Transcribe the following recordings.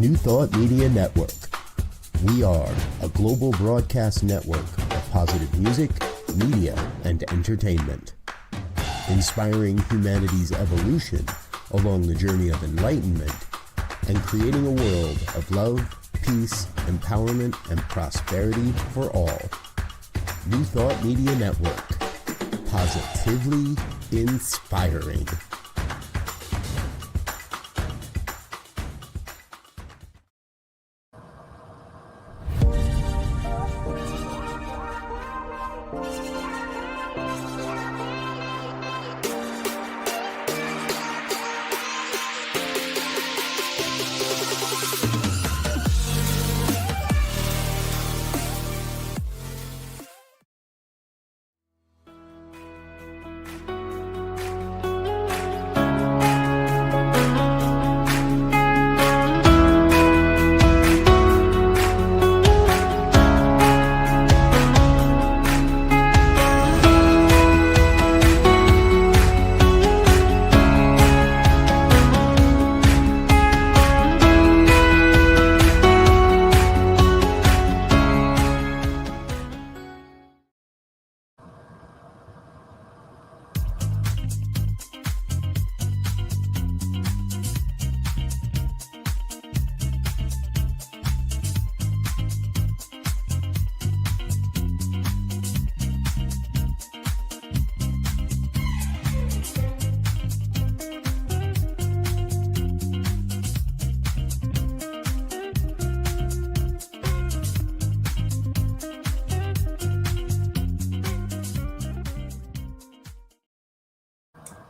New Thought Media Network. We are a global broadcast network of positive music, media, and entertainment, inspiring humanity's evolution along the journey of enlightenment and creating a world of love, peace, empowerment, and prosperity for all. New Thought Media Network. Positively inspiring.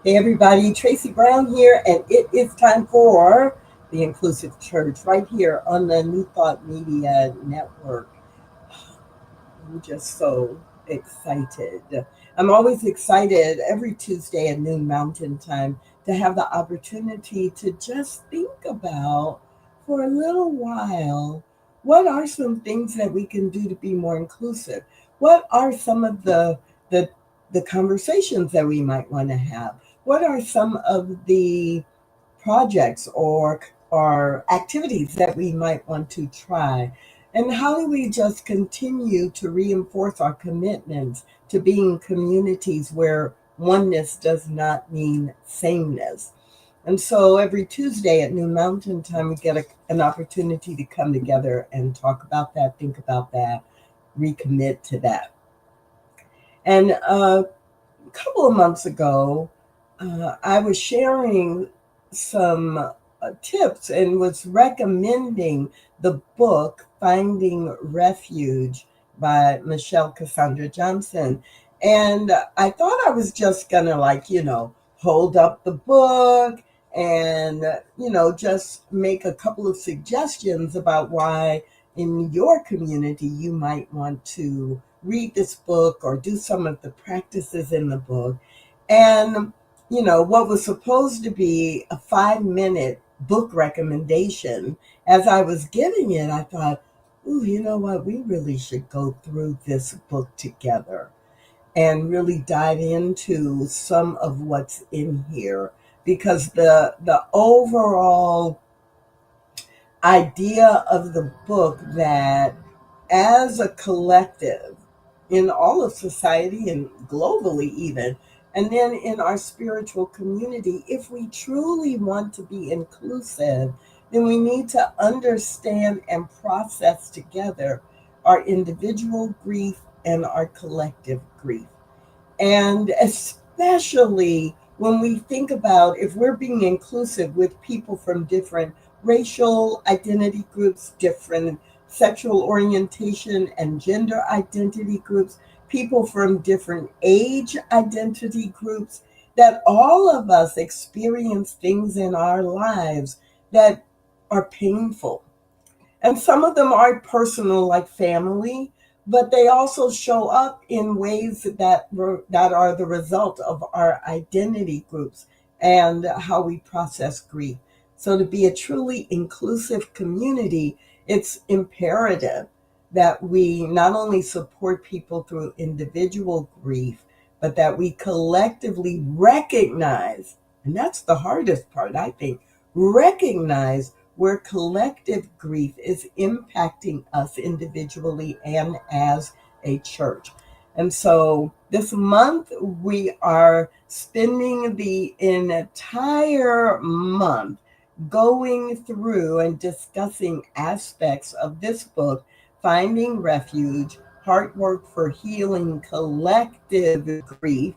Hey everybody, Tracy Brown here, and it is time for the Inclusive Church right here on the New Thought Media Network. I'm just so excited. I'm always excited every Tuesday at noon Mountain Time to have the opportunity to just think about for a little while, what are some things that we can do to be more inclusive? What are some of the conversations that we might want to have? What are some of the projects or activities that we might want to try? And how do we just continue to reinforce our commitments to being communities where oneness does not mean sameness? And so every Tuesday at noon Mountain Time, we get an opportunity to come together and talk about that, think about that, recommit to that. And a couple of months ago, I was sharing some tips and was recommending the book Finding Refuge by Michelle Cassandra Johnson. And I thought I was just gonna hold up the book and, just make a couple of suggestions about why in your community you might want to read this book or do some of the practices in the book. And what was supposed to be a 5-minute book recommendation, as I was giving it, I thought, ooh, you know what? We really should go through this book together and really dive into some of what's in here, because the overall idea of the book that as a collective in all of society and globally even, and then in our spiritual community, if we truly want to be inclusive, then we need to understand and process together our individual grief and our collective grief. And especially when we think about if we're being inclusive with people from different racial identity groups, different sexual orientation and gender identity groups, people from different age identity groups, that all of us experience things in our lives that are painful. And some of them are personal, like family, but they also show up in ways that are the result of our identity groups and how we process grief. So to be a truly inclusive community, it's imperative that we not only support people through individual grief, but that we collectively recognize, and that's the hardest part, I think, recognize where collective grief is impacting us individually and as a church. And so this month we are spending the entire month going through and discussing aspects of this book, Finding Refuge, Heart Work for Healing Collective Grief.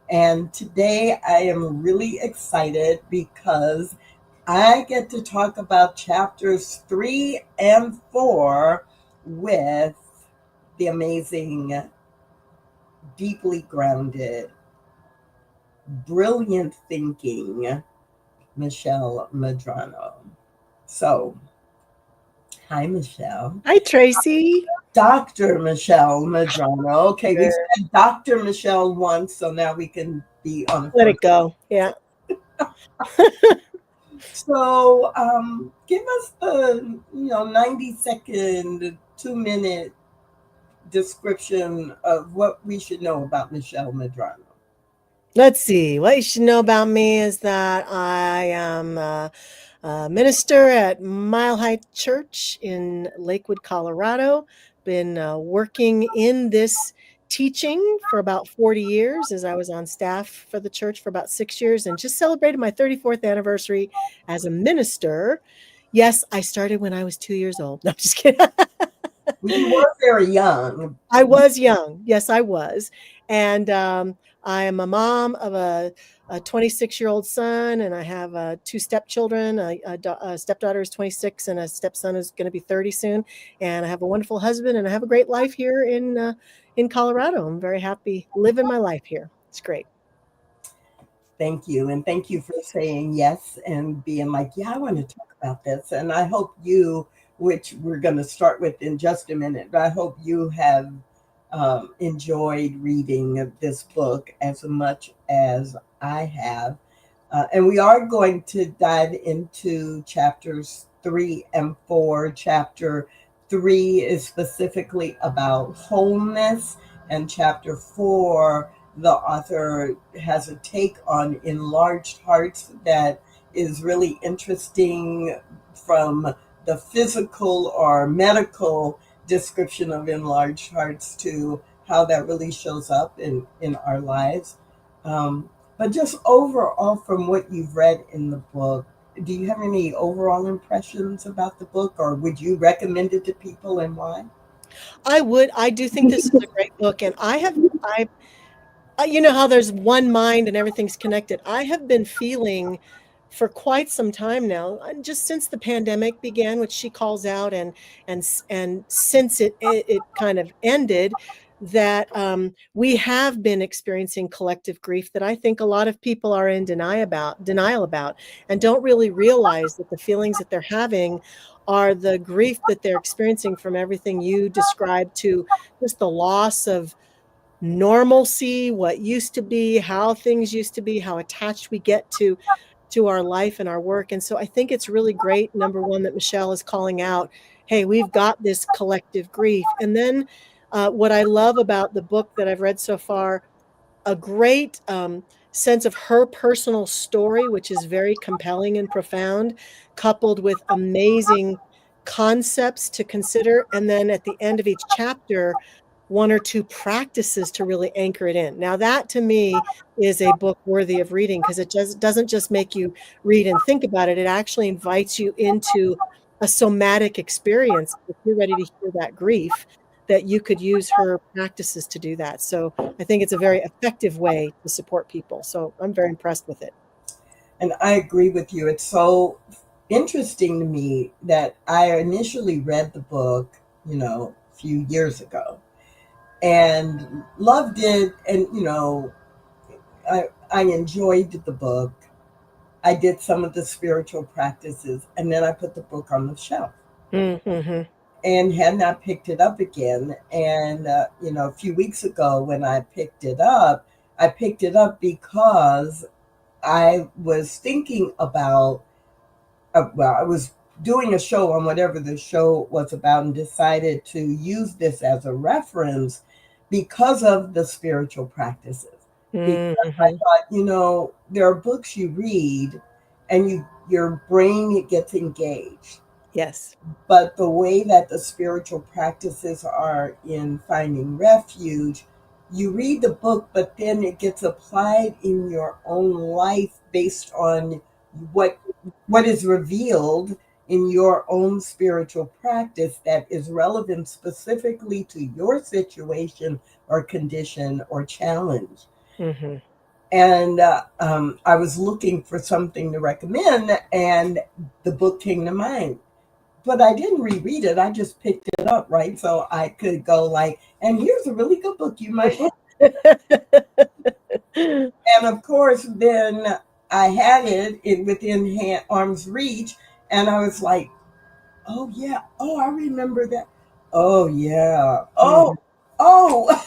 And today I am really excited because I get to talk about chapters 3 and 4 with the amazing, deeply grounded, brilliant thinking Michelle Medrano. So, hi, Michelle. Hi, Tracy. Dr. Michelle Medrano. Okay, we Good. said Dr. Michelle once, so now we can be on Let it go. Yeah. So, give us the 90-second, 2-minute description of what we should know about Michelle Medrano. Let's see. What you should know about me is that I am a minister at Mile High Church in Lakewood, Colorado. Been working in this teaching for about 40 years, as I was on staff for the church for about 6 years, and just celebrated my 34th anniversary as a minister. Yes, I started when I was 2 years old. No, I'm just kidding. You were very young. I was young. Yes, I was. And I am a mom of a 26-year-old son, and I have 2 stepchildren. A stepdaughter is 26, and a stepson is going to be 30 soon. And I have a wonderful husband, and I have a great life here in Colorado. I'm very happy living my life here. It's great. Thank you. And thank you for saying yes and being like, yeah, I want to talk about this. And I hope you, which we're going to start with in just a minute, but I hope you have enjoyed reading this book as much as I have. And we are going to dive into chapters 3 and 4. Chapter 3 is specifically about wholeness, and chapter 4, the author has a take on enlarged hearts that is really interesting from the physical or medical description of enlarged hearts to how that really shows up in our lives. But just overall, from what you've read in the book, do you have any overall impressions about the book, or would you recommend it to people, and why? I would. I do think this is a great book, and you know how there's one mind and everything's connected. I have been feeling for quite some time now, and just since the pandemic began, which she calls out, and since it kind of ended, that we have been experiencing collective grief that I think a lot of people are in denial about, and don't really realize that the feelings that they're having are the grief that they're experiencing from everything you described, to just the loss of normalcy, what used to be, how things used to be, how attached we get to our life and our work. And so I think it's really great, number one, that Michelle is calling out, hey, we've got this collective grief. And then what I love about the book that I've read so far, a great sense of her personal story, which is very compelling and profound, coupled with amazing concepts to consider. And then at the end of each chapter, 1 or 2 practices to really anchor it in. Now, that to me is a book worthy of reading, because it doesn't just make you read and think about it. It actually invites you into a somatic experience. If you're ready to hear that grief, that you could use her practices to do that. So I think it's a very effective way to support people. So I'm very impressed with it. And I agree with you. It's so interesting to me that I initially read the book, a few years ago, and loved it. And, I enjoyed the book. I did some of the spiritual practices, and then I put the book on the shelf. Mm-hmm. And had not picked it up again. And, a few weeks ago when I picked it up because I was thinking about, I was doing a show on whatever the show was about, and decided to use this as a reference because of the spiritual practices. Because I Mm-hmm. thought, there are books you read and your brain gets engaged. Yes. But the way that the spiritual practices are in finding refuge, you read the book, but then it gets applied in your own life based on what what is revealed in your own spiritual practice that is relevant specifically to your situation or condition or challenge. Mm-hmm. And I was looking for something to recommend, and the book came to mind. But I didn't reread it. I just picked it up, right? So I could go like, and here's a really good book you might want. And of course, then I had it within arm's reach, and I was like, oh yeah, oh I remember that. Oh yeah, Mhm. oh.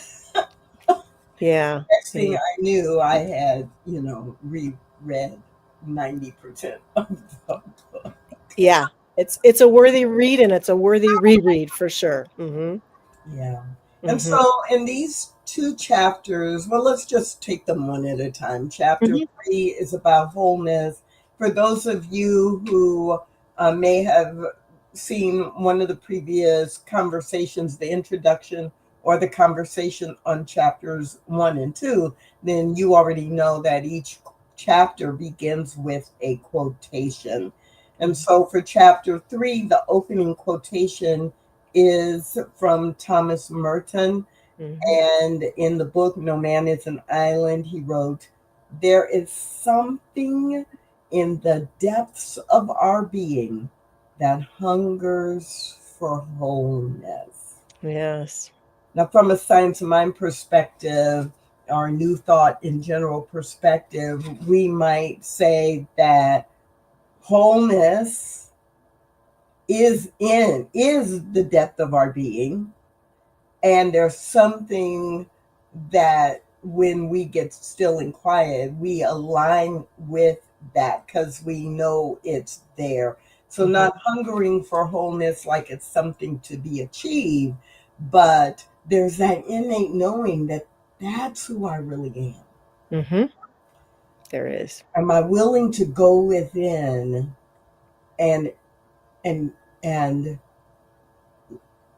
Yeah. Next thing Yeah. I knew, I had reread 90% of the book. Yeah. It's a worthy read and it's a worthy reread for sure. Mm-hmm. Yeah. And Mm-hmm. so in these two chapters, well, let's just take them one at a time. Chapter Mm-hmm. 3 is about wholeness. For those of you who may have seen one of the previous conversations, the introduction or the conversation on chapters 1 and 2, then you already know that each chapter begins with a quotation. And so for chapter 3, the opening quotation is from Thomas Merton. Mm-hmm. And in the book, No Man is an Island, he wrote, there is something in the depths of our being that hungers for wholeness. Yes. Now, from a science of mind perspective, or new thought in general perspective, we might say that wholeness is the depth of our being, and there's something that when we get still and quiet, we align with that because we know it's there. So Mm-hmm. not hungering for wholeness like it's something to be achieved, but there's that innate knowing that that's who I really am. Mm-hmm. There is. Am I willing to go within and and and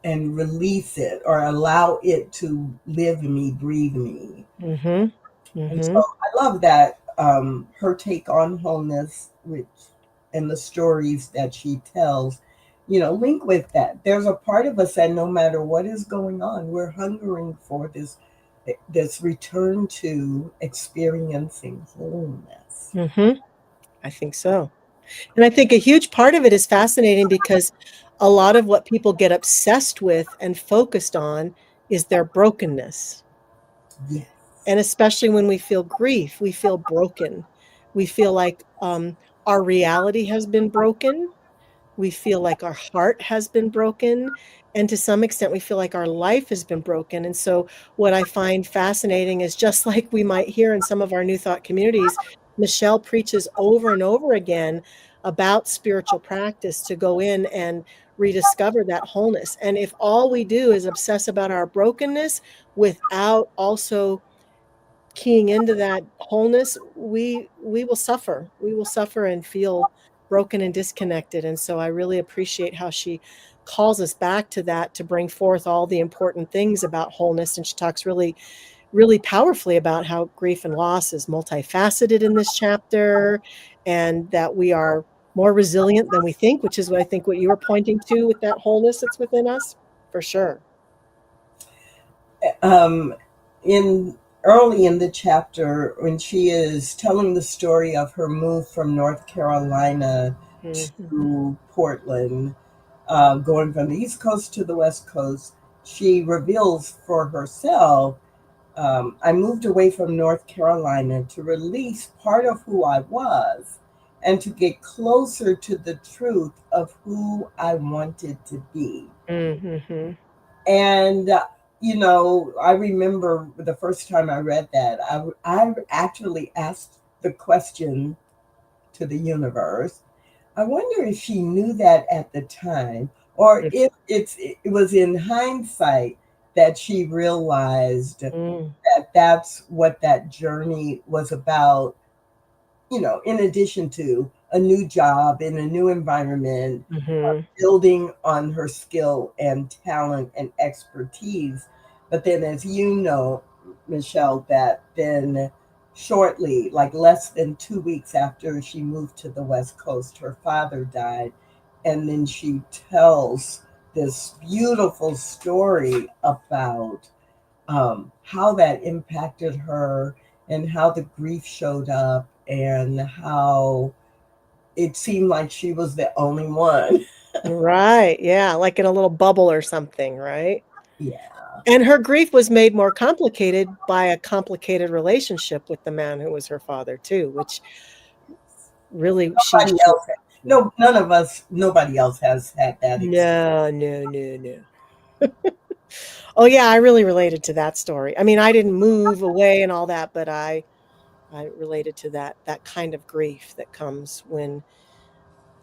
and release it or allow it to live me, breathe me? Mm-hmm. And so Mm-hmm. I love that her take on wholeness, which and the stories that she tells, link with that. There's a part of us that no matter what is going on, we're hungering for this return to experiencing wholeness. Mm-hmm. I think so. And I think a huge part of it is fascinating because a lot of what people get obsessed with and focused on is their brokenness. Yes. And especially when we feel grief, we feel broken. We feel like our reality has been broken. We feel like our heart has been broken. And to some extent, we feel like our life has been broken. And so, what I find fascinating is just like we might hear in some of our New Thought communities, Michelle preaches over and over again about spiritual practice to go in and rediscover that wholeness. And if all we do is obsess about our brokenness without also keying into that wholeness, we will suffer. We will suffer and feel broken and disconnected. And so I really appreciate how she calls us back to that to bring forth all the important things about wholeness. And she talks really, really powerfully about how grief and loss is multifaceted in this chapter, and that we are more resilient than we think, which is what I think what you were pointing to with that wholeness that's within us, for sure. um, in Early in the chapter, when she is telling the story of her move from North Carolina Mm-hmm. to Portland, going from the East Coast to the West Coast, she reveals for herself, I moved away from North Carolina to release part of who I was and to get closer to the truth of who I wanted to be. Mm-hmm. And, I remember the first time I read that, I actually asked the question to the universe. I wonder if she knew that at the time, or if it was in hindsight that she realized Mm-hmm. that that's what that journey was about, in addition to a new job in a new environment, Mhm. building on her skill and talent and expertise. But then, as you know, Michelle, that then shortly, like less than 2 weeks after she moved to the West Coast, her father died. And then she tells this beautiful story about how that impacted her and how the grief showed up and how it seemed like she was the only one. Right, yeah, like in a little bubble or something, right? Yeah. And her grief was made more complicated by a complicated relationship with the man who was her father too, which really Nobody else, no, none of us, nobody else has had that experience. No, no, no, no. Oh, yeah, I really related to that story. I mean, I didn't move away and all that, but I related to that kind of grief that comes when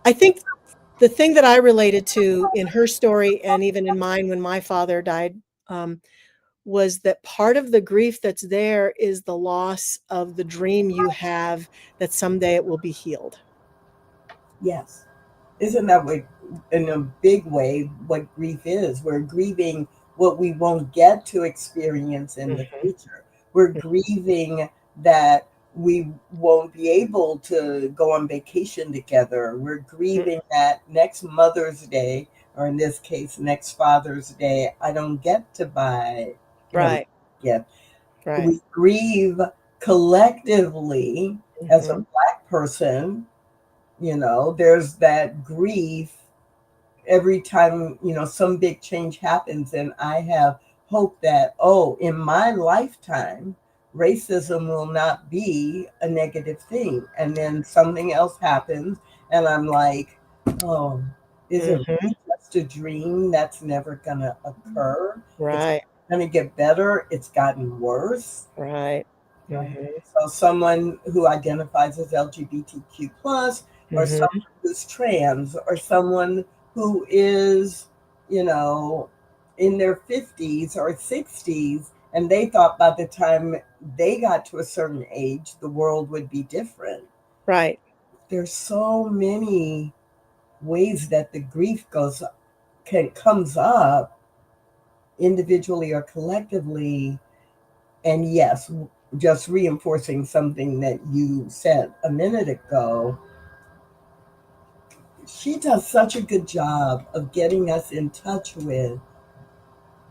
I think the thing that I related to in her story and even in mine when my father died, um, was that part of the grief that's there is the loss of the dream you have that someday it will be healed. Yes. Isn't that what, in a big way, what grief is? We're grieving what we won't get to experience in the Mhm, future. We're grieving that we won't be able to go on vacation together. We're mhm. grieving that next Mother's Day, or in this case, next Father's Day, I don't get to buy him Right, a gift. right. We grieve collectively as a Mhm, Black person. There's that grief every time, some big change happens. And I have hope that, oh, in my lifetime, racism will not be a negative thing. And then something else happens, and I'm like, oh, is it mhm. really just a dream that's never going to occur? It's Right, going to get better. It's gotten worse. right. Right. Mhm, So someone who identifies as LGBTQ plus, or someone mhm. who's trans, or someone who is, you know, in their 50s or 60s, and they thought by the time they got to a certain age, the world would be different. Right. There's so many ways that the grief comes up individually or collectively. And yes, just reinforcing something that you said a minute ago, she does such a good job of getting us in touch with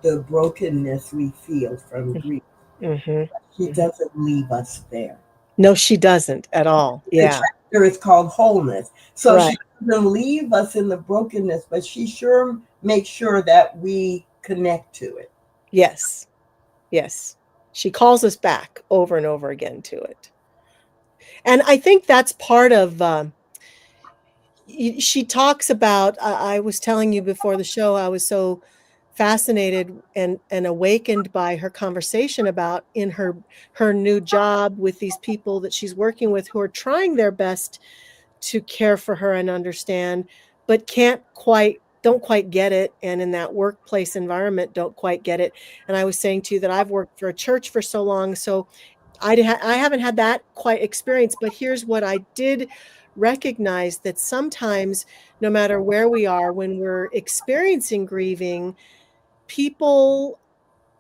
the brokenness we feel from Mm, grief. mhm, She mhm. doesn't leave us there. No, she doesn't at all. The Yeah, chapter is called Wholeness. So right. she doesn't leave us in the brokenness, but she sure makes sure that we connect to it. Yes, yes. She calls us back over and over again to it. And I think that's part of, she talks about, I was telling you before the show, I was so fascinated and awakened by her conversation about in her new job with these people that she's working with who are trying their best to care for her and understand, but don't quite get it, and in that workplace environment don't quite get it. And I was saying to you that I've worked for a church for so long, so I haven't had that quite experience, but here's what I did recognize, that sometimes, no matter where we are, when we're experiencing grieving, people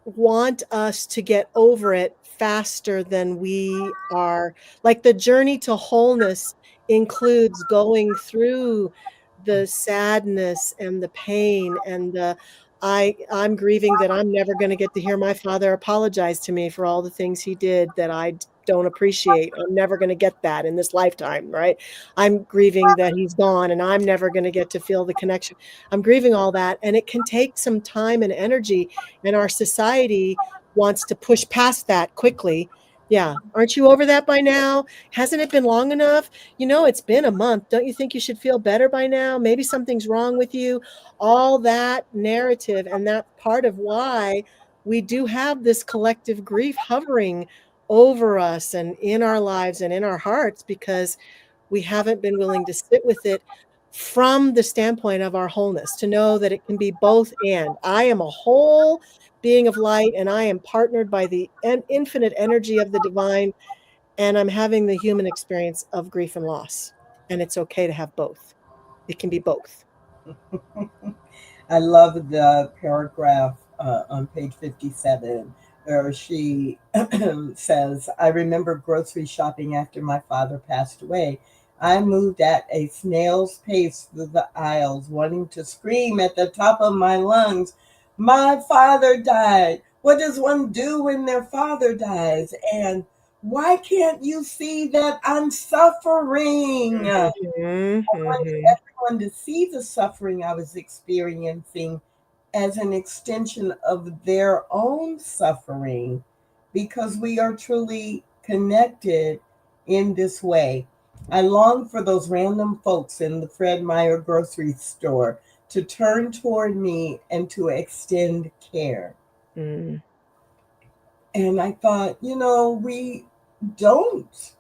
want us to get over it faster than we are. Like, the journey to wholeness includes going through the sadness and the pain and I'm grieving that I'm never gonna get to hear my father apologize to me for all the things he did that don't appreciate. I'm never gonna get that in this lifetime, right? I'm grieving that he's gone, and I'm never gonna get to feel the connection. I'm grieving all that, and it can take some time and energy, and our society wants to push past that quickly. Yeah. Aren't you over that by now? Hasn't it been long enough? It's been a month. Don't you think you should feel better by now? Maybe something's wrong with you. All that narrative, and that's part of why we do have this collective grief hovering over us and in our lives and in our hearts, because we haven't been willing to sit with it from the standpoint of our wholeness, to know that it can be both and. I am a whole being of light, and I am partnered by the infinite energy of the divine, and I'm having the human experience of grief and loss. and it's okay to have both. It can be both. I love the paragraph on page 57 where she says, I remember grocery shopping after my father passed away. I moved at a snail's pace through the aisles, wanting to scream at the top of my lungs, my father died. What does one do when their father dies? And why can't you see that I'm suffering? I wanted everyone to see the suffering I was experiencing as an extension of their own suffering, because we are truly connected in this way. I long for those random folks in the Fred Meyer grocery store to turn toward me and to extend care. Mm. And I thought, we don't.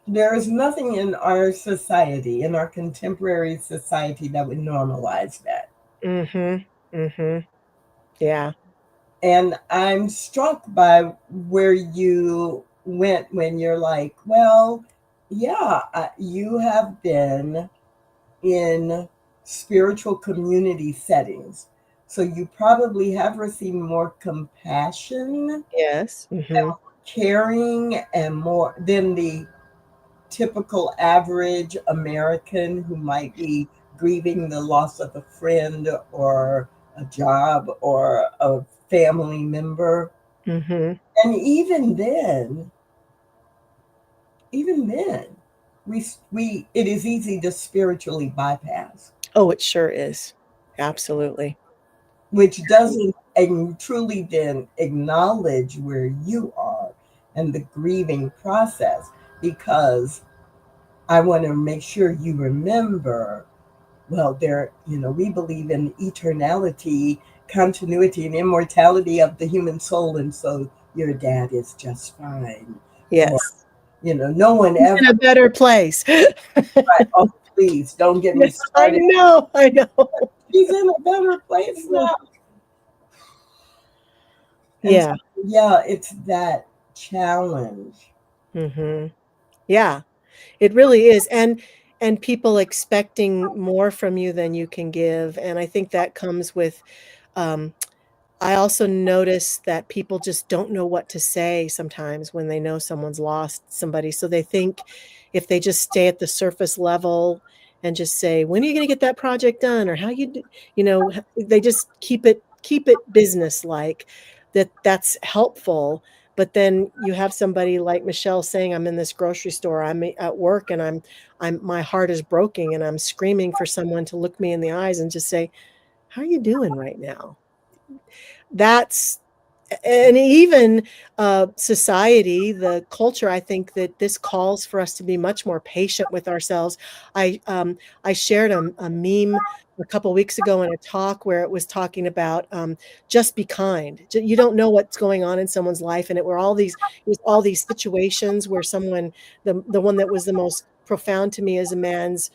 There is nothing in our society, in our contemporary society, that would normalize that. Yeah. And I'm struck by where you went when you're like, well, yeah, you have been in spiritual community settings. So you probably have received more compassion, Yes. caring, and more than the typical average American who might be grieving the loss of a friend or a job or a family member. And even then, we it is easy to spiritually bypass. Oh, it sure is. Absolutely. Which doesn't truly then acknowledge where you are and the grieving process, because I want to make sure you remember, well, we believe in eternality, continuity, and immortality of the human soul, and so your dad is just fine. Yes. Or, no one He's ever in a better place. Right. Oh, please don't get me started. I know. He's in a better place now. Yeah. So, yeah, it's that challenge. Yeah, it really is. And people expecting more from you than you can give. And I think that comes with, I also notice that people just don't know what to say sometimes when they know someone's lost somebody. So they think if they just stay at the surface level and just say, when are you going to get that project done? Or how they just keep it business-like, that's helpful. But then you have somebody like Michelle saying, I'm in this grocery store, I'm at work, and my heart is broken, and I'm screaming for someone to look me in the eyes and just say, how are you doing right now? And even society, the culture, I think that this calls for us to be much more patient with ourselves. I shared a meme a couple of weeks ago in a talk where it was talking about just be kind. You don't know what's going on in someone's life, and it was all these situations where someone, the one that was the most profound to me as a man's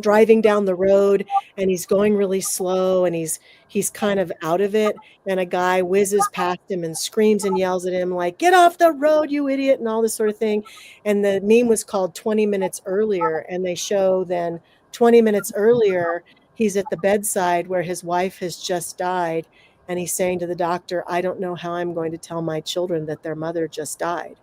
driving down the road, and he's going really slow, and he's kind of out of it, and a guy whizzes past him and screams and yells at him like, get off the road, you idiot, and all this sort of thing. And the meme was called 20 minutes earlier, and they show then 20 minutes earlier he's at the bedside where his wife has just died, and he's saying to the doctor, I don't know how I'm going to tell my children that their mother just died.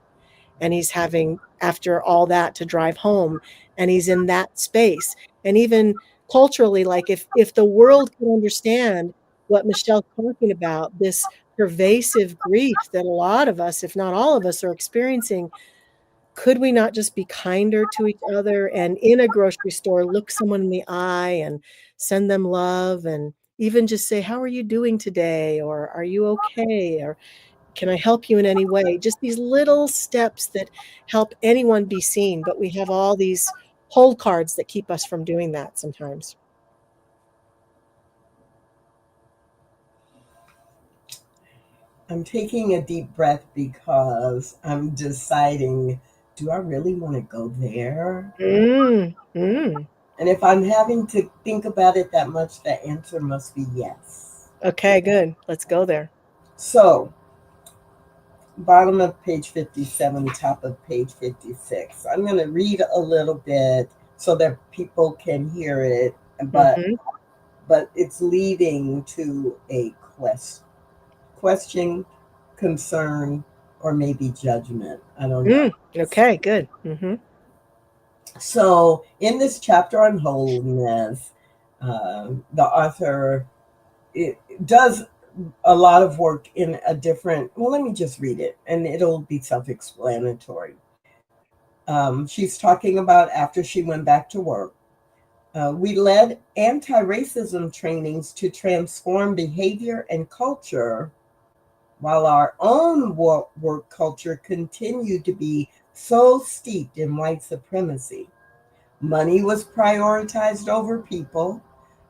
And he's having, after all that, to drive home, and he's in that space. And even culturally, like if the world could understand what Michelle's talking about, this pervasive grief that a lot of us, if not all of us, are experiencing, could we not just be kinder to each other, and in a grocery store look someone in the eye and send them love, and even just say, how are you doing today? Or are you okay? Or can I help you in any way? Just these little steps that help anyone be seen, but we have all these hold cards that keep us from doing that sometimes. I'm taking a deep breath because I'm deciding, do I really want to go there? And if I'm having to think about it that much, the answer must be yes. Okay, good. Let's go there. So bottom of page 57, top of page 56. I'm going to read a little bit so that people can hear it, but Mm-hmm. but it's leading to a question, concern, or maybe judgment. I don't know. Okay, good. Mm-hmm. So, in this chapter on holiness, the author it does a lot of work in a different. Well, let me just read it, and it'll be self-explanatory. She's talking about after she went back to work. We led anti racism trainings to transform behavior and culture, while our own work culture continued to be so steeped in white supremacy. Money was prioritized over people.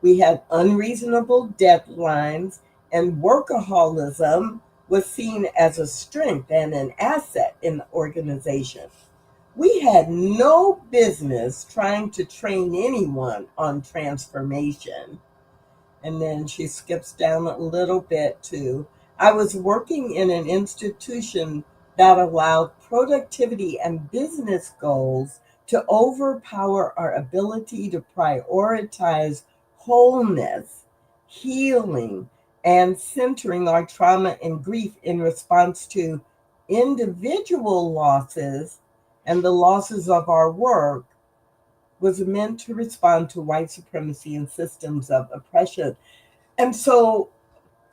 We had unreasonable deadlines, and workaholism was seen as a strength and an asset in the organization. We had no business trying to train anyone on transformation. And then she skips down a little bit to I was working in an institution that allowed productivity and business goals to overpower our ability to prioritize wholeness, healing, and centering our trauma and grief in response to individual losses and the losses of our work was meant to respond to white supremacy and systems of oppression. And so,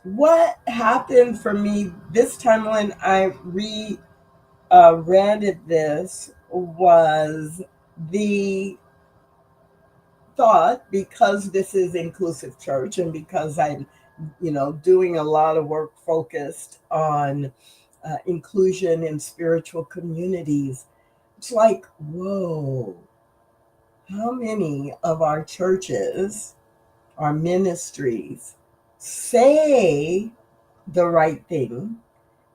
what happened for me this time when I read this was the thought, because this is inclusive church and because I'm, doing a lot of work focused on inclusion in spiritual communities. It's like, whoa, how many of our churches, our ministries, say the right thing,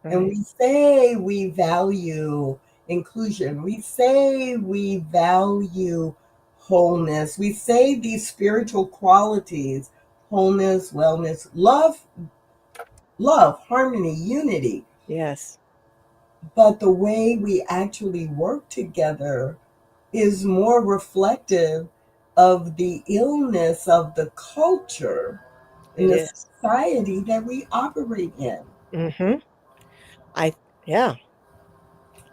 and Right. we say we value inclusion, we say we value wholeness, we say these spiritual qualities, wholeness, wellness, love, harmony, unity, Yes, but the way we actually work together is more reflective of the illness of the culture in it the is. society that we operate in. Mm-hmm. I yeah.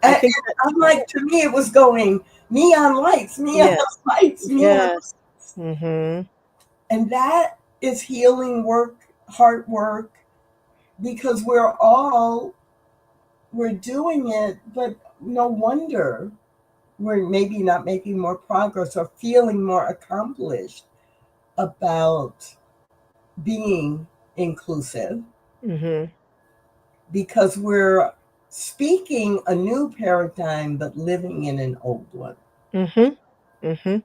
I And think that I'm like, to me, it was going neon lights, neon yes, lights, neon. yes. Mm-hmm. And that is healing work, heart work, because we're doing it, but no wonder we're maybe not making more progress or feeling more accomplished about being inclusive, Mm-hmm. because we're speaking a new paradigm but living in an old one. Mm-hmm. Mm-hmm.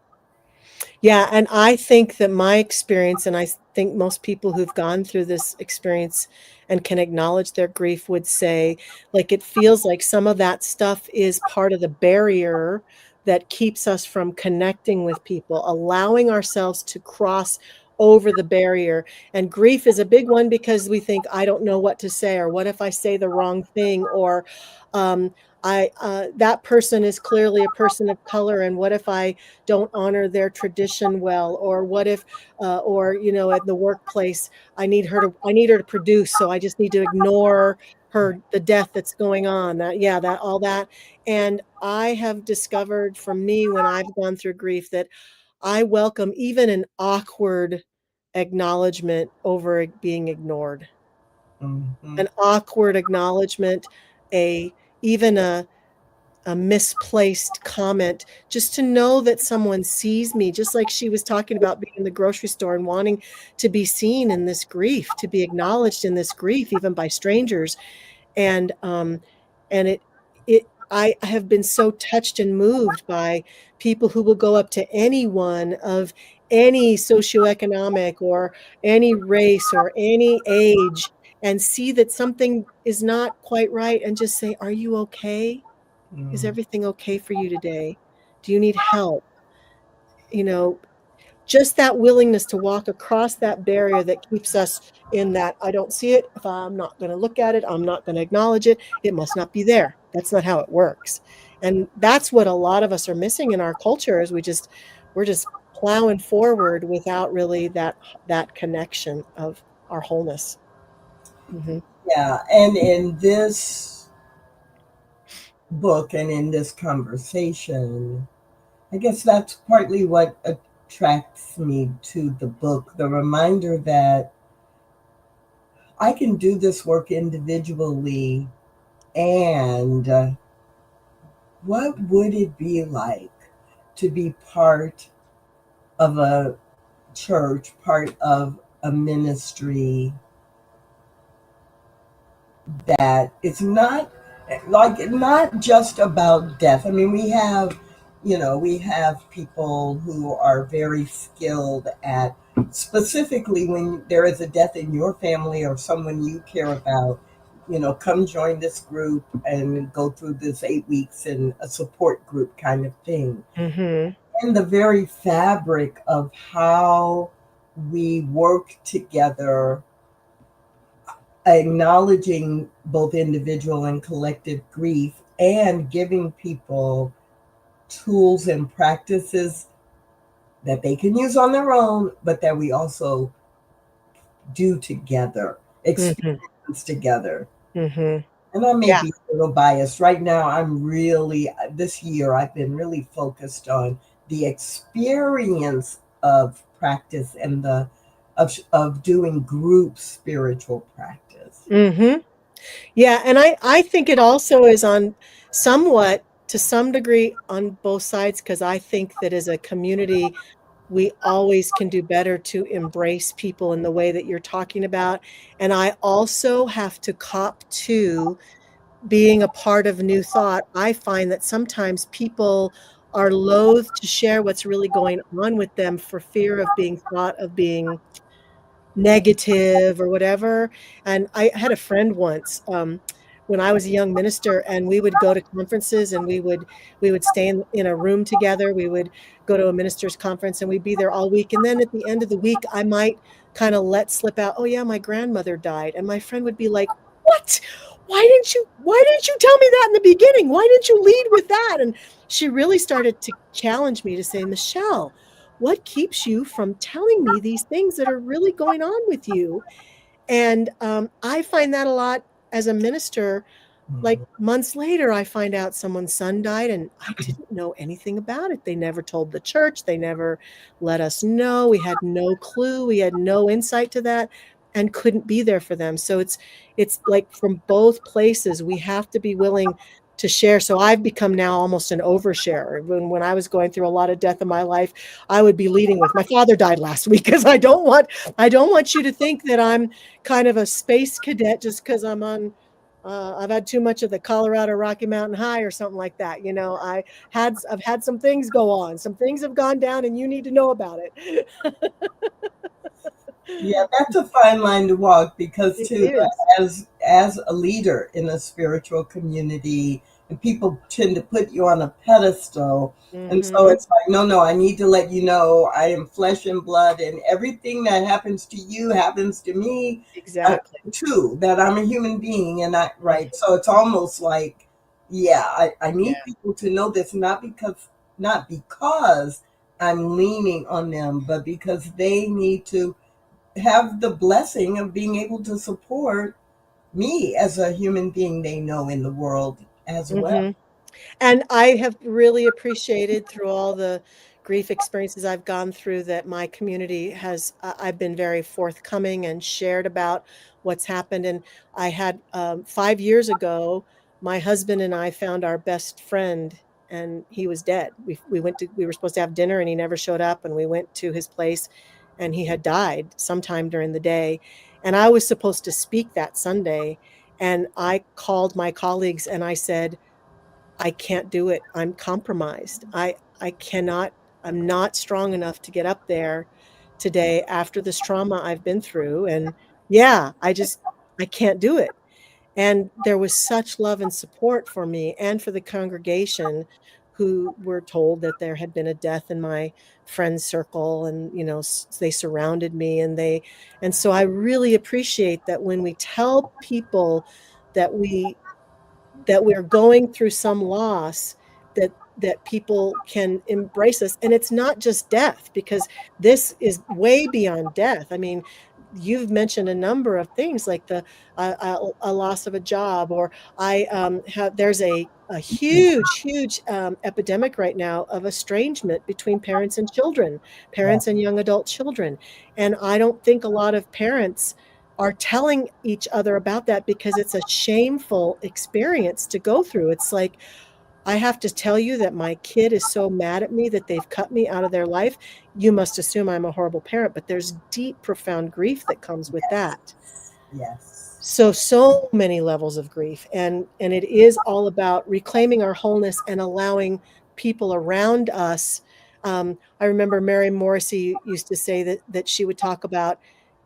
Yeah, and I think that my experience, and I think most people who've gone through this experience and can acknowledge their grief would say, like, it feels like some of that stuff is part of the barrier that keeps us from connecting with people, allowing ourselves to cross over the barrier. And grief is a big one because we think, I don't know what to say, or what if I say the wrong thing, or um, I that person is clearly a person of color, and what if I don't honor their tradition well, or what if or at the workplace I need her to produce, so I just need to ignore her, the death that's going on, that all that. And I have discovered, for me, when I've gone through grief, that I welcome even an awkward acknowledgement over being ignored, Mm-hmm. an awkward acknowledgement, a even a misplaced comment, just to know that someone sees me, just like she was talking about being in the grocery store and wanting to be seen in this grief, to be acknowledged in this grief, even by strangers. And um and it it I have been so touched and moved by people who will go up to anyone of any socioeconomic or any race or any age and see that something is not quite right and just say, "Are you okay? Is Mm. everything okay for you today? Do you need help?" You know, just that willingness to walk across that barrier that keeps us in that, I don't see it. If I'm not going to look at it, I'm not going to acknowledge it. It must not be there. That's not how it works. And that's what a lot of us are missing in our culture is we're just plowing forward without really that connection of our wholeness. Mm-hmm. Yeah, and in this book and in this conversation, I guess that's partly what attracts me to the book, the reminder that I can do this work individually, and what would it be like to be part of a church, part of a ministry that it's not not just about death. I mean, we have people who are very skilled at, specifically when there is a death in your family or someone you care about, come join this group and go through this 8 weeks in a support group kind of thing. Mm-hmm. And the very fabric of how we work together, acknowledging both individual and collective grief and giving people tools and practices that they can use on their own, but that we also do together, experience together. Mm-hmm. And I may Yeah. be a little biased. Right now, this year, I've been really focused on the experience of practice and of doing group spiritual practice. Mm-hmm. Yeah, and I think it also is on somewhat to some degree on both sides because I think that as a community, we always can do better to embrace people in the way that you're talking about. And I also have to cop to being a part of New Thought. I find that sometimes people are loath to share what's really going on with them for fear of being thought of being negative or whatever. And I had a friend once when I was a young minister, and we would go to conferences and we would stay in a room together. We would go to a minister's conference and we'd be there all week. And then at the end of the week, I might kind of let slip out, oh yeah, my grandmother died. And my friend would be like, what? Why didn't you tell me that in the beginning? Why didn't you lead with that? And she really started to challenge me to say, Michelle, what keeps you from telling me these things that are really going on with you? And I find that a lot as a minister. Like months later, I find out someone's son died and I didn't know anything about it. They never told the church. They never let us know. We had no clue. We had no insight to that and couldn't be there for them. So it's like from both places, we have to be willing to share. So I've become now almost an oversharer. When I was going through a lot of death in my life, I would be leading with, my father died last week, because I don't want you to think that I'm kind of a space cadet just because I've had too much of the Colorado Rocky Mountain High or something like that. I've had some things go on. Some things have gone down and you need to know about it. Yeah, that's a fine line to walk because It too, is. as a leader in a spiritual community, and people tend to put you on a pedestal, and so Mm-hmm. it's like, no, I need to let you know I am flesh and blood, and everything that happens to you happens to me Exactly. too. That I'm a human being, and I right. So it's almost like, yeah, I need Yeah. people to know this, not because I'm leaning on them, but because they need to have the blessing of being able to support me as a human being they know in the world as well. Mm-hmm. And I have really appreciated through all the grief experiences I've gone through that my community I've been very forthcoming and shared about what's happened. And I had 5 years ago, my husband and I found our best friend and he was dead. We were supposed to have dinner and he never showed up. And we went to his place and he had died sometime during the day. And I was supposed to speak that Sunday. And I called my colleagues and I said, I can't do it. I'm compromised. I cannot, I'm not strong enough to get up there today after this trauma I've been through. And yeah, I can't do it. And there was such love and support for me and for the congregation who were told that there had been a death in my friend's circle, and they surrounded me, and so I really appreciate that when we tell people that we're going through some loss, that people can embrace us. And it's not just death, because this is way beyond death. I mean, you've mentioned a number of things, like a loss of a job, or I have there's a huge epidemic right now of estrangement between parents and children, Yeah. parents and young adult children. And I don't think a lot of parents are telling each other about that, because it's a shameful experience to go through. It's like, I have to tell you that my kid is so mad at me that they've cut me out of their life. You must assume I'm a horrible parent, but there's deep, profound grief that comes with that. Yes. So many levels of grief. And it is all about reclaiming our wholeness and allowing people around us. I remember Mary Morrissey used to say that she would talk about,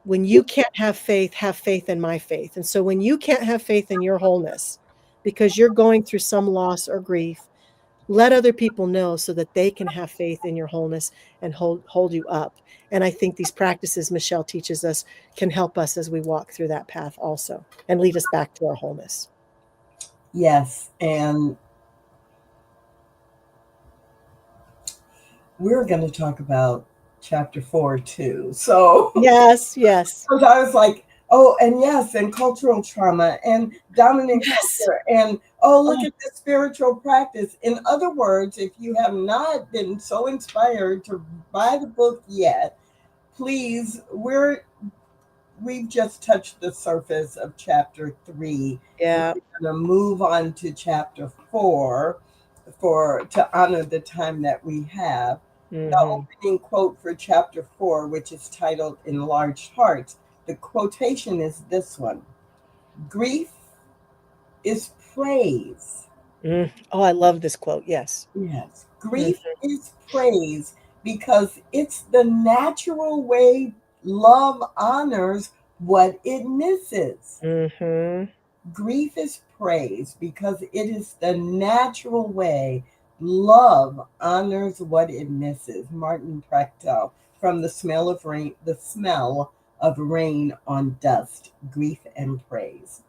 when you can't have faith in my faith. And so when you can't have faith in your wholeness because you're going through some loss or grief, let other people know so that they can have faith in your wholeness and hold you up. And I think these practices Michelle teaches us can help us as we walk through that path also, and lead us back to our wholeness. Yes. And we're going to talk about chapter 4 too. So Yes. so I was like, oh, and yes, and cultural trauma and dominant Yes. culture, and look at the spiritual practice. In other words, if you have not been so inspired to buy the book yet, please, we've just touched the surface of chapter 3. Yeah. We're going to move on to chapter 4 to honor the time that we have. Mm-hmm. The opening quote for chapter 4, which is titled Enlarged Hearts, the quotation is this one: grief is praise. Oh, I love this quote. Yes. Yes. Grief is praise because it's the natural way love honors what it misses. Mm-hmm. Grief is praise because it is the natural way love honors what it misses. Martin Prechtel, from the smell of rain on dust, grief and praise.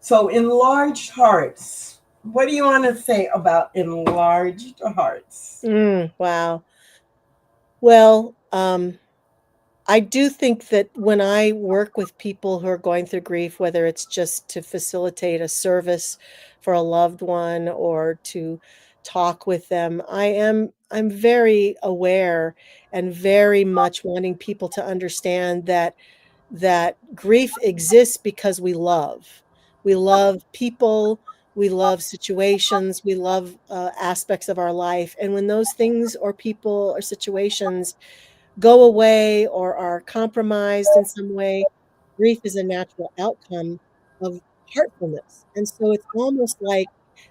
So enlarged hearts. What do you want to say about enlarged hearts? Wow. Well, I do think that when I work with people who are going through grief, whether it's just to facilitate a service for a loved one or to talk with them, I'm very aware and very much wanting people to understand that grief exists because we love. We love people, we love situations, we love aspects of our life. And when those things or people or situations go away or are compromised in some way, grief is a natural outcome of heartfulness. And so it's almost like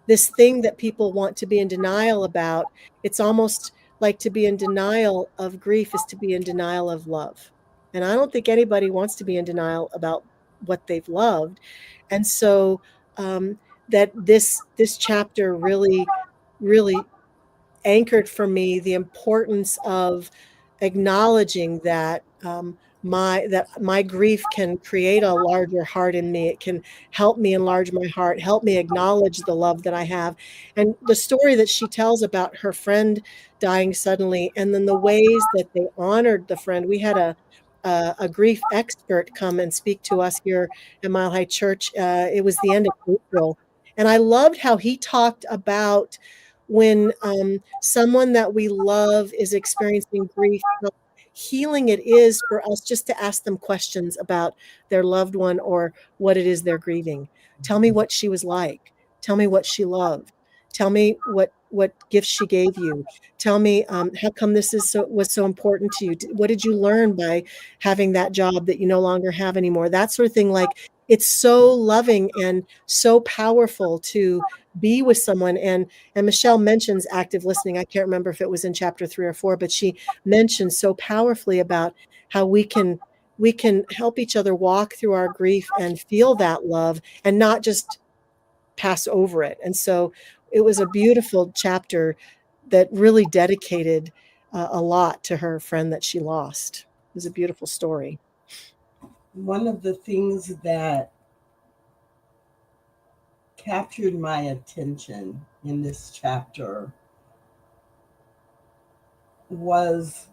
this thing that people want to be in denial about. It's almost like to be in denial of grief is to be in denial of love. And I don't think anybody wants to be in denial about what they've loved. And so that this chapter really anchored for me the importance of acknowledging that my grief can create a larger heart in me. It can help me enlarge my heart, help me acknowledge the love that I have. And the story that she tells about her friend dying suddenly, and then the ways that they honored the friend. We had a grief expert come and speak to us here at Mile High Church. It was the end of April, and I loved how he talked about when someone that we love is experiencing grief, how healing it is for us just to ask them questions about their loved one or what it is they're grieving. Tell me what she was like. Tell me what she loved. Tell me what gifts she gave you. Tell me how come this was so important to you. What did you learn by having that job that you no longer have anymore? That sort of thing. Like, it's so loving and so powerful to be with someone. And Michelle mentions active listening. I can't remember if it was in chapter 3 or 4, but she mentioned so powerfully about how we can help each other walk through our grief and feel that love and not just pass over it. And so it was a beautiful chapter that really dedicated a lot to her friend that she lost. It was a beautiful story. One of the things that captured my attention in this chapter was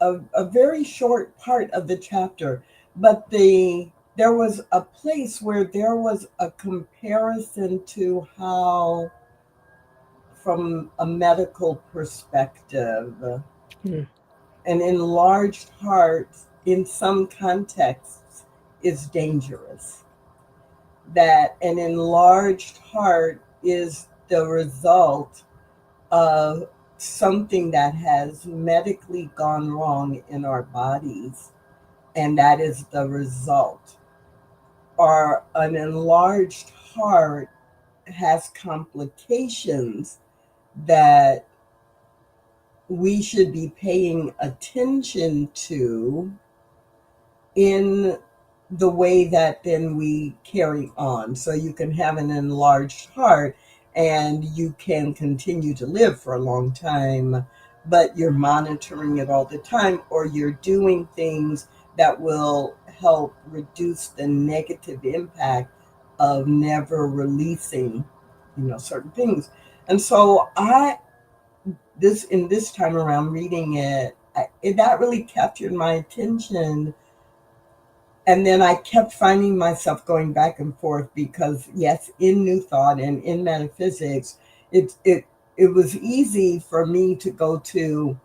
a very short part of the chapter, but there was a place where there was a comparison to how, from a medical perspective, Hmm. an enlarged heart in some contexts is dangerous. That an enlarged heart is the result of something that has medically gone wrong in our bodies, and that is the result. Or an enlarged heart has complications that we should be paying attention to in the way that then we carry on. So you can have an enlarged heart and you can continue to live for a long time, but you're monitoring it all the time, or you're doing things that will help reduce the negative impact of never releasing, certain things. And so this time around reading it, that really captured my attention. And then I kept finding myself going back and forth because, yes, in New Thought and in metaphysics, it was easy for me to go to,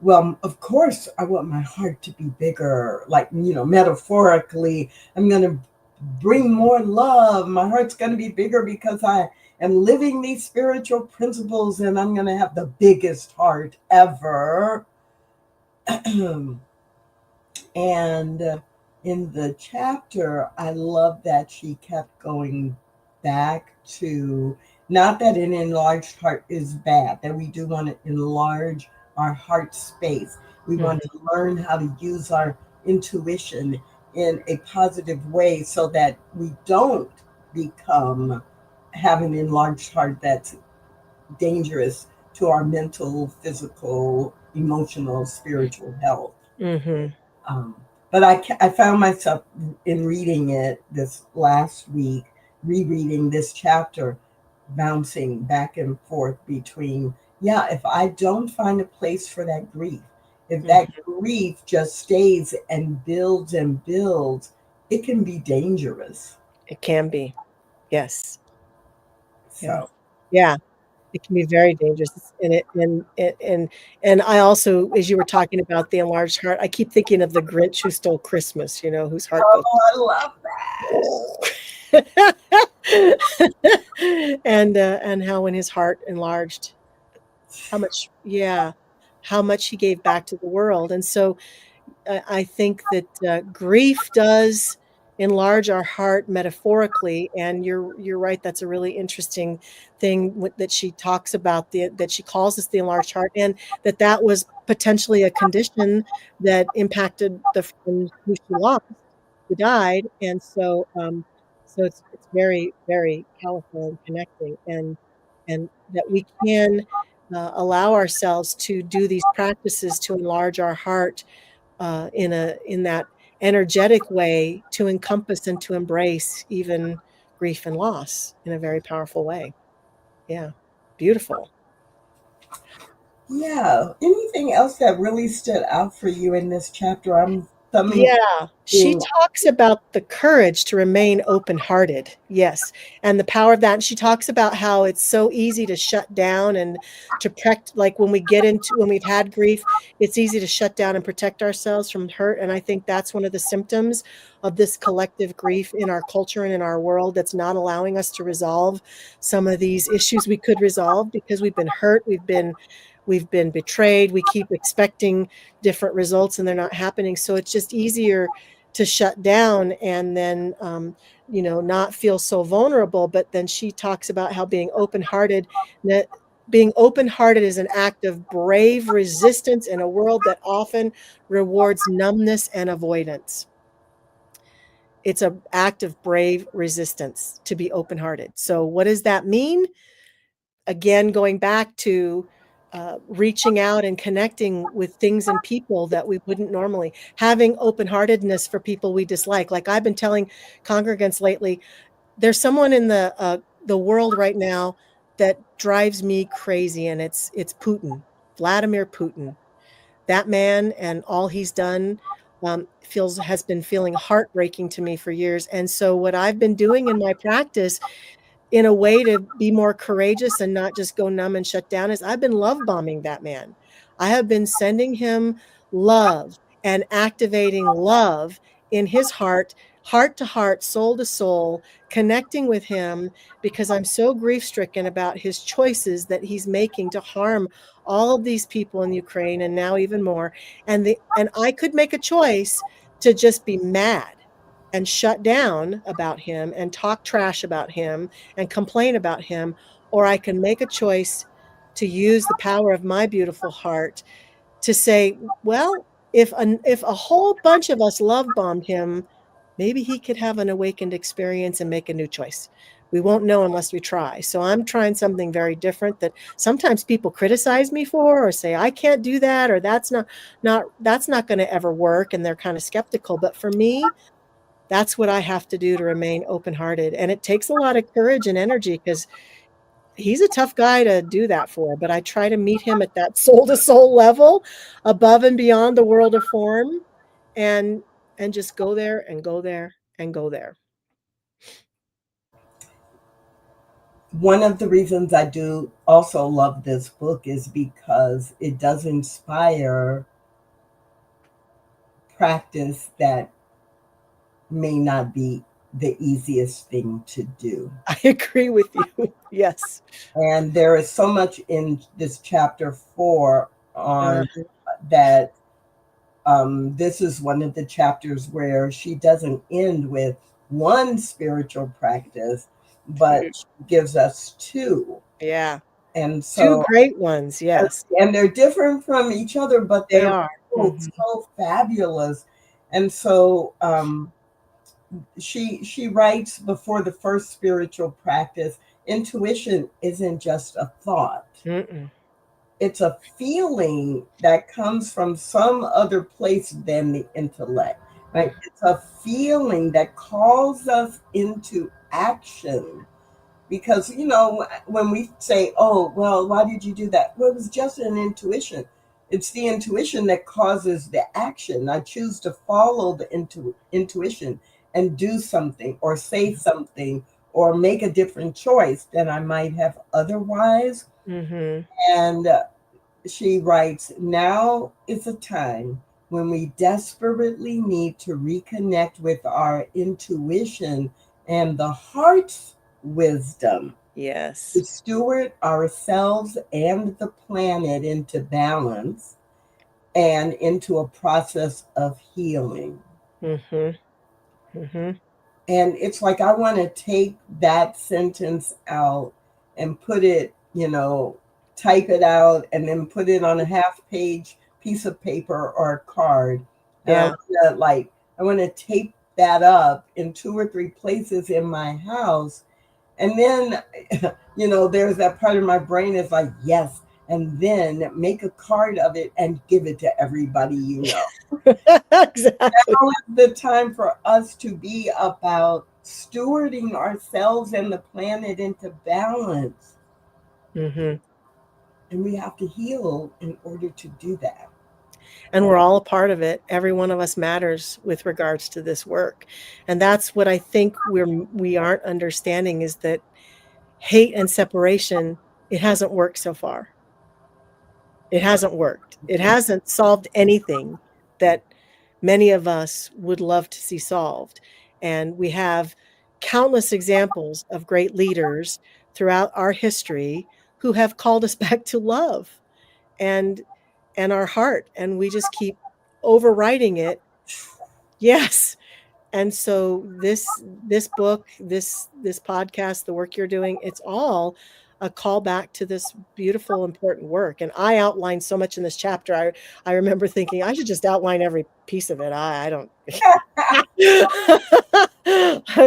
well, of course, I want my heart to be bigger. Like, metaphorically, I'm going to bring more love. My heart's going to be bigger because I am living these spiritual principles, and I'm going to have the biggest heart ever. And in the chapter, I love that she kept going back to, not that an enlarged heart is bad, that we do want to enlarge our heart space. We want to learn how to use our intuition in a positive way so that we don't have an enlarged heart that's dangerous to our mental, physical, emotional, spiritual health. Mm-hmm. But I found myself in reading it this last week, rereading this chapter, bouncing back and forth between, if I don't find a place for that grief, if that grief just stays and builds, it can be dangerous. It can be. Yes. So, Yeah. It can be very dangerous. And I also, as you were talking about the enlarged heart, I keep thinking of the Grinch who stole Christmas, whose heart goes. I love that. And how when his heart enlarged, how much he gave back to the world. And so I think that grief does enlarge our heart metaphorically, and you're right. That's a really interesting thing that she talks about, that she calls this the enlarged heart, and that was potentially a condition that impacted the friend who she lost, who died, and so it's very, very powerful and connecting, and that we can allow ourselves to do these practices to enlarge our heart in that energetic way, to encompass and to embrace even grief and loss in a very powerful way. Yeah, beautiful. Yeah. Anything else that really stood out for you in this chapter? I'm thumbing. Yeah, she talks about the courage to remain open-hearted. Yes, and the power of that. And she talks about how it's so easy to shut down and to protect, like when we've had grief, it's easy to shut down and protect ourselves from hurt. And I think that's one of the symptoms of this collective grief in our culture and in our world that's not allowing us to resolve some of these issues we could resolve, because we've been hurt, we've been betrayed, we keep expecting different results and they're not happening. So it's just easier to shut down and then, not feel so vulnerable. But then she talks about how being open-hearted is an act of brave resistance in a world that often rewards numbness and avoidance. it's an act of brave resistance to be open-hearted. So what does that mean? Again, going back to reaching out and connecting with things and people that we wouldn't normally, having open-heartedness for people we dislike. Like I've been telling congregants lately, there's someone in the world right now that drives me crazy, and it's Putin, Vladimir Putin. That man and all he's done has been feeling heartbreaking to me for years. And so what I've been doing in my practice, in a way to be more courageous and not just go numb and shut down, is I've been love bombing that man. I have been sending him love and activating love in his heart to heart, soul to soul, connecting with him, because I'm so grief stricken about his choices that he's making to harm all of these people in Ukraine, and now even more. And I could make a choice to just be mad and shut down about him and talk trash about him and complain about him, or I can make a choice to use the power of my beautiful heart to say, well, if a whole bunch of us love bombed him, maybe he could have an awakened experience and make a new choice. We won't know unless we try. So I'm trying something very different that sometimes people criticize me for, or say I can't do that, or that's not going to ever work, and they're kind of skeptical. But for me, that's what I have to do to remain open-hearted. And it takes a lot of courage and energy, because he's a tough guy to do that for. But I try to meet him at that soul-to-soul level, above and beyond the world of form, and just go there and go there and go there. One of the reasons I do also love this book is because it does inspire practice that may not be the easiest thing to do. I agree with you. Yes. And there is so much in this chapter 4 on that. This is one of the chapters where she doesn't end with one spiritual practice, but she gives us 2. Yeah. And so 2 great ones. Yes. And they're different from each other, but They they're are. so fabulous. And so she writes before the first spiritual practice, intuition isn't just a thought. Mm-mm. It's a feeling that comes from some other place than the intellect, right? It's a feeling that calls us into action. Because, when we say, oh, well, why did you do that? Well, it was just an intuition. It's the intuition that causes the action. I choose to follow the intuition and do something, or say something, or make a different choice than I might have otherwise. Mm-hmm. And she writes, now is a time when we desperately need to reconnect with our intuition and the heart's wisdom. Yes. To steward ourselves and the planet into balance and into a process of healing. Mm-hmm. Mm-hmm. And it's like, I want to take that sentence out and put it, type it out and then put it on a half-page piece of paper or a card. Yeah. And I want to tape that up in 2 or 3 places in my house. And then, there's that part of my brain is like, yes, and then make a card of it and give it to everybody you know. Exactly. Now is the time for us to be about stewarding ourselves and the planet into balance. Mm-hmm. And we have to heal in order to do that. And we're all a part of it. Every one of us matters with regards to this work. And that's what I think we aren't understanding, is that hate and separation, it hasn't worked so far. It hasn't worked. It hasn't solved anything that many of us would love to see solved. And we have countless examples of great leaders throughout our history who have called us back to love and our heart, and we just keep overriding it. Yes. And so this book, this podcast, the work you're doing, it's all a call back to this beautiful, important work. And I outlined so much in this chapter. I remember thinking I should just outline every piece of it. I don't.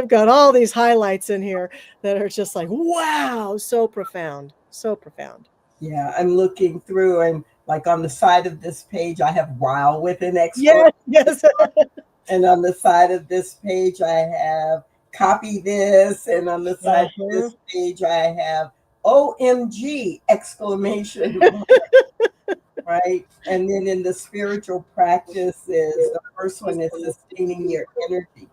got all these highlights in here that are just like, wow, so profound, so profound. Yeah, I'm looking through, and like on the side of this page, I have wow with an exclamation. Yes. And on the side of this page, I have copy this. And on the side of this page, I have OMG exclamation mark. Right. And then in the spiritual practices, the first one is sustaining your energy.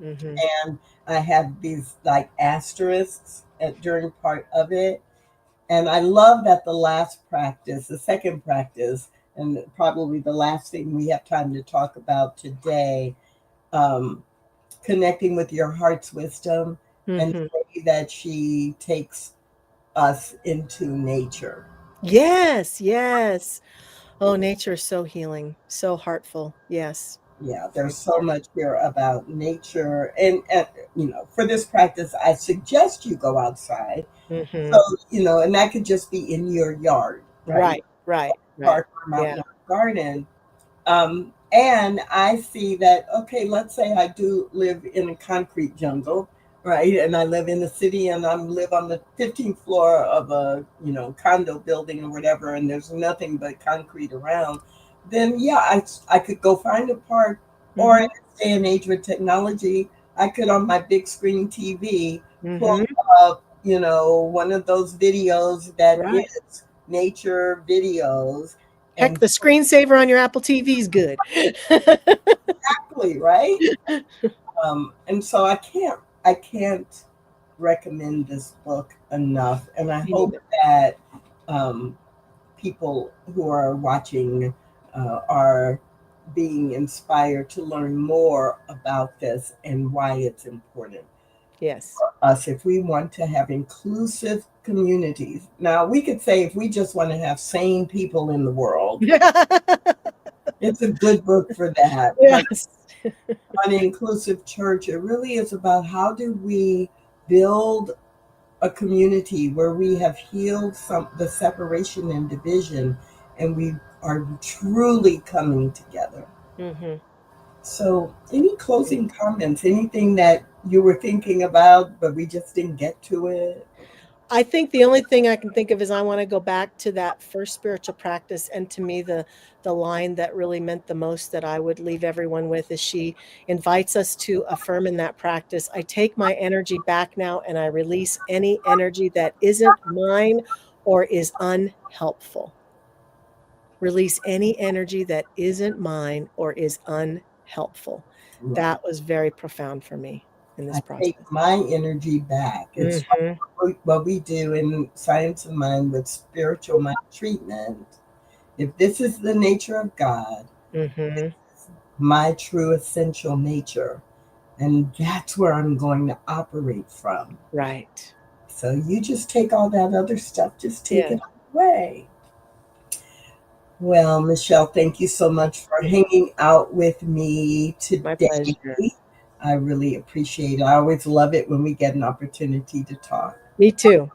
And I have these like asterisks during part of it. And I love that the last practice, the second practice, and probably the last thing we have time to talk about today, connecting with your heart's wisdom, and the way that she takes us into nature. Yes. Oh, nature is so healing, so heartful. Yes. Yeah, there's so much here about nature. And for this practice, I suggest you go outside. So, and that could just be in your yard, right? Park or mountain or garden. And I see that, okay, let's say I do live in a concrete jungle, right? And I live in the city, and I live on the 15th floor of a, condo building or whatever, and there's nothing but concrete around. Then, yeah, I could go find a park, or in this day and age with technology, I could on my big screen TV pull up, one of those videos that is nature videes. Heck, the screensaver on your Apple TV is good. Exactly, right? And so I can't recommend this book enough. And I hope that people who are watching are being inspired to learn more about this and why it's important. Yes. For us, if we want to have inclusive communities. Now, we could say if we just want to have sane people in the world, it's a good book for that. Yes. But on Inclusive Church, it really is about how do we build a community where we have healed the separation and division, and we are truly coming together. So any closing comments, anything that you were thinking about, but we just didn't get to it? I think the only thing I can think of is I want to go back to that first spiritual practice. And to me, the line that really meant the most that I would leave everyone with is she invites us to affirm in that practice, I take my energy back now and I release any energy that isn't mine or is unhelpful. Release any energy that isn't mine or is unhelpful. Right. That was very profound for me in this process. Take my energy back. It's what we do in Science of Mind with spiritual mind treatment. If this is the nature of God, this is my true essential nature, and that's where I'm going to operate from. Right. So you just take all that other stuff, just take it away. Well, Michelle, thank you so much for hanging out with me today. My pleasure. I really appreciate it. I always love it when we get an opportunity to talk. Me too.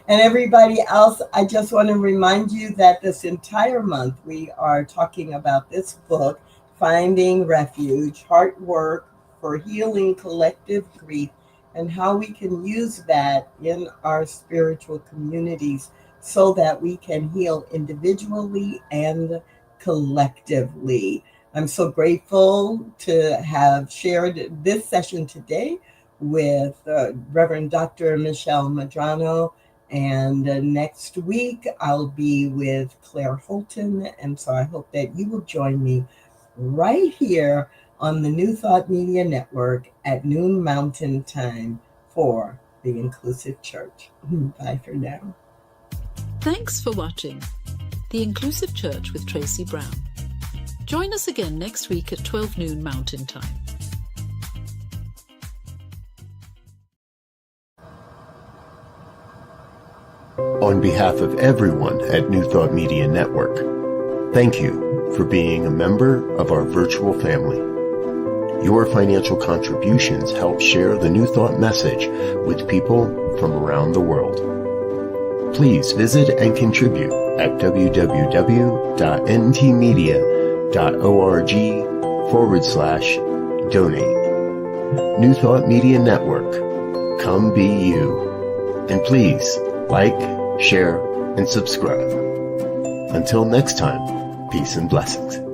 And everybody else, I just want to remind you that this entire month we are talking about this book, Finding Refuge, Heart Work for Healing Collective Grief, and how we can use that in our spiritual communities so that we can heal individually and collectively. I'm so grateful to have shared this session today with Reverend Dr. Michelle Medrano. And next week, I'll be with Claire Holton. And so I hope that you will join me right here on the New Thought Media Network at noon Mountain Time for the Inclusive Church. Bye for now. Thanks for watching The Inclusive Church with Tracy Brown. Join us again next week at 12 noon Mountain Time. On behalf of everyone at New Thought Media Network, thank you for being a member of our virtual family. Your financial contributions help share the New Thought message with people from around the world. Please visit and contribute at www.ntmedia.org/donate. New Thought Media Network. Come be you. And please like, share, and subscribe. Until next time, peace and blessings.